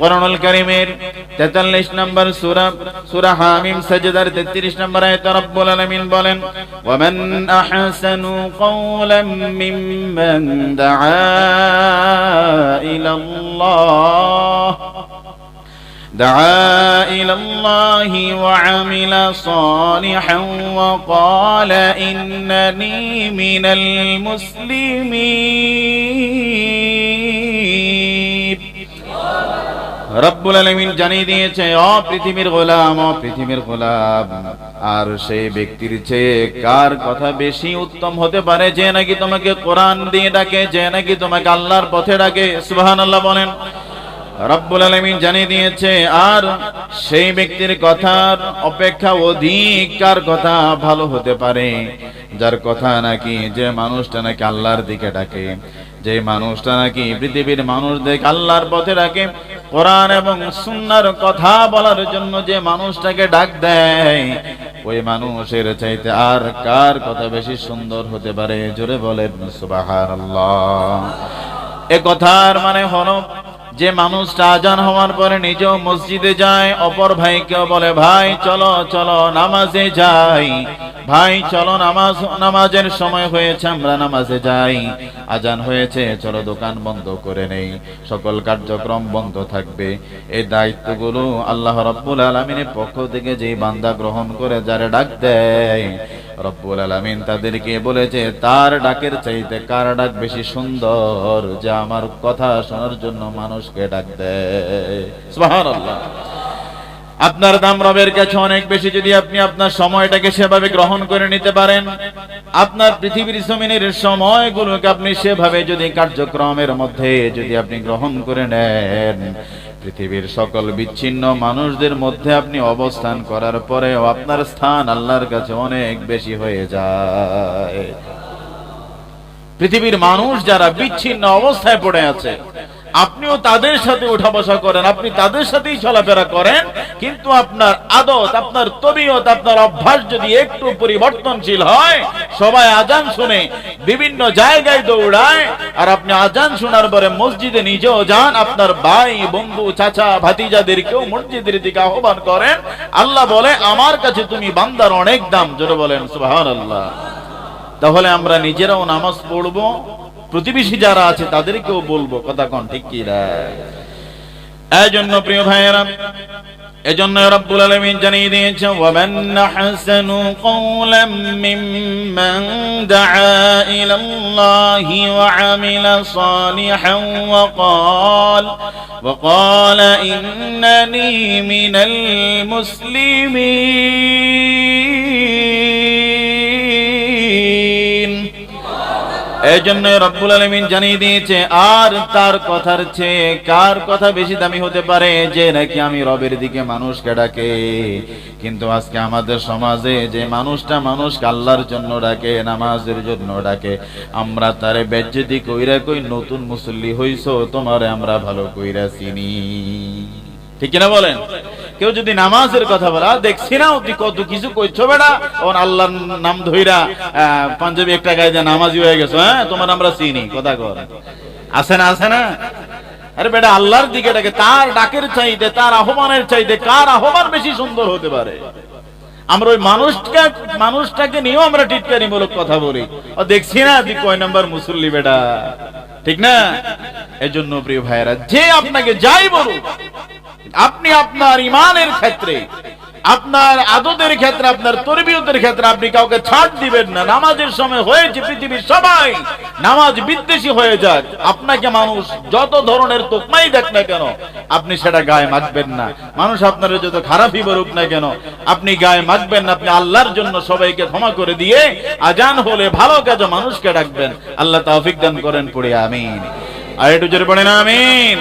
কোরআনুল কারীমের 43 নম্বর সূরা হামিম সাজদার 33 নম্বর আয়াতে রব্বুল আলামিন বলেন, ওয়া মান আহসানু কওলাম মিম্মান দাআ ইলাল্লাহি ওয়া আমিলা সালিহান ওয়া ক্বালা ইন্নানী মিনাল মুসলিমিন। রব্বুল আলামিন জানিয়ে দিয়েছে, ও পৃথিবীর গোলাম, ও পৃথিবীর গোলাম, আর সেই ব্যক্তির চেয়ে কার কথা বেশি উত্তম হতে পারে যে নাকি তোমাকে কোরআন দিয়ে ডাকে, যে নাকি তোমাকে আল্লাহর পথে ডাকে। সুবহানাল্লাহ বলেন। রব্বুল আলামিন জানিয়ে দিয়েছে, আর সেই ব্যক্তির কথার অপেক্ষা অধিক কার কথা ভালো হতে পারে, যার কথা নাকি, যে মানুষটা নাকি আল্লাহর দিকে ডাকে, যে মানুষটা নাকি পৃথিবীর মানুষদেরকে আল্লাহর পথে ডাকে, কোরআন এবং সুন্নাহর কথা বলার জন্য যে মানুষটাকে ডাক দেয়, ওই মানুষের চাইতে আর কার কথা বেশি সুন্দর হতে পারে? জোরে বলেন সুবহানাল্লাহ। এ কথার মানে হলো, যে মানুষটা আজান হওয়ার পরে নিজেও মসজিদে যায়, অপর ভাইকেও বলে, ভাই চলো চলো নামাজে যাই, ভাই চলো নামাজের সময় হয়েছে, আমরা নামাজে যাই, আজান হয়েছে, চলো দোকান বন্ধ করে নেই, সকল কার্যক্রম বন্ধ থাকবে। এই দায়িত্বগুলো আল্লাহ রাব্বুল আলামিনের পক্ষ থেকে যে বান্দা গ্রহণ করে, যারা ডাক দেয়, রব্বুল আলামিন তাদেরকে বলেছে, তার ডাকের চাইতে কার ডাক বেশি সুন্দর, যে আমার কথা শোনার জন্য মানুষকে ডাক দেয়। সুবহানাল্লাহ। আপনার দাম রবের কাছে অনেক বেশি যদি আপনি আপনার সময়টাকে সেভাবে গ্রহণ করে নিতে পারেন, আপনার পৃথিবীর জমিনের সময়গুলোকে আপনি সেভাবে যদি কার্যক্রমের মধ্যে যদি আপনি গ্রহণ করে নেন, পৃথিবীর সকল বিচ্ছিন্ন মানুষদের মধ্যে আপনি অবস্থান করার পরেও আপনার স্থান আল্লাহর কাছে অনেক বেশি হয়ে যায়। পৃথিবীর মানুষ যারা বিচ্ছিন্ন অবস্থায় পড়ে আছে, আপনিও তাদের সাথে উঠা বসা করেন, আপনি তাদের সাথেই চলাফেরা করেন, কিন্তু আপনার আদত, আপনার তবিয়ত, আপনার অভ্যাস যদি একটু পরিবর্তনশীল হয়, সবাই আজান শুনে বিভিন্ন জায়গায় দৌড়ায়, আর আপনি আজান শোনার পরে মসজিদে নিজেও যান, আপনার ভাই বন্ধু চাচা ভাতিজাদেরকেও মসজিদের দিকে আহ্বান করেন, আল্লাহ বলে, আমার কাছে তুমি বান্দার অনেক দাম। জোরে বলেন সুবহানাল্লাহ। তাহলে আমরা নিজেরাও নামাজ পড়বো, প্রতিবেশী যারা আছে তাদেরকেও বলবো, কথা কোন ঠিক কি না? এজন্য প্রিয় ভাইয়েরা, এজন্য রব্বুল আলামিন জানিয়ে দিয়েছেন, ওয়া মান আহসানু কওলাম মিম্মান দাআ ইলাল্লাহি ওয়া আমিলা সালিহান ওয়া ক্বালা ইন্নানী মিনাল মুসলিমিন। এই জন্য রব্বুল আলামিন জানিয়ে দিয়েছে, আর তার কথার চেয়ে কার কথা বেশি দামি হতে পারে, যে নাকি আমি রবের দিকে মানুষকে ডাকে। কিন্তু আজকে আমাদের সমাজে যে মানুষটা মানুষকে আল্লাহর জন্য ডাকে, নামাজের জন্য ডাকে, আমরা তারে বেজ্জতি কইরা কই, নতুন মুসল্লি হইছো, তোমারে আমরা ভালো কইরা চিনি। ঠিক কিনা বলেন? কেউ যদি নামাজের কথা বলা, দেখছি না তুই কত কিছু কইছো বেটা, ওর আল্লাহর নাম ধইরা পাঞ্জাবি একটা গায়ে দিয়ে নামাজি হয়ে গেছো, হ্যাঁ তোমার আমরা চিনি, কথা কর আছে না, আছে না? আরে বেটা, আল্লাহর দিকে ডাকে, তার ডাকের চাইতে, তার আহ্বানের চাইতে কার আহ্বান বেশি সুন্দর হতে পারে? আমরা ওই মানুষটাকে নিয়েও আমরা টিটকারিমূলক কথা বলি, ও দেখছি না তুই কয় নাম্বার মুসল্লি বেটা, ঠিক না? এজন্য প্রিয় ভাইয়েরা, যে আপনাকে যাই বলুক, আপনি আপনার ঈমানের ক্ষেত্রে, আপনার আদতের ক্ষেত্রে, আপনার তরবিয়তের ক্ষেত্রে আপনি কাউকে ছাড় দিবেন না। নামাজের সময় হয়েছে পৃথিবীর সবাই নামাজ বিদ্বেষী হয়ে যাক, আপনাকে মানুষ যত ধরনের তোকমাই দেখ না কেন, আপনি সেটা গায়ে মাখবেন না। মানুষ আপনার যত খারাপই বলুক না কেন, আপনি গায়ে মাখবেন না। আপনি আল্লাহর জন্য সবাইকে ক্ষমা করে দিয়ে আজান হলে ভালো কাজে মানুষকে ডাকবেন। আল্লাহ তৌফিক দান করেন, পড়ে আমিন। আর একটু জোরে পড়েন আমিন।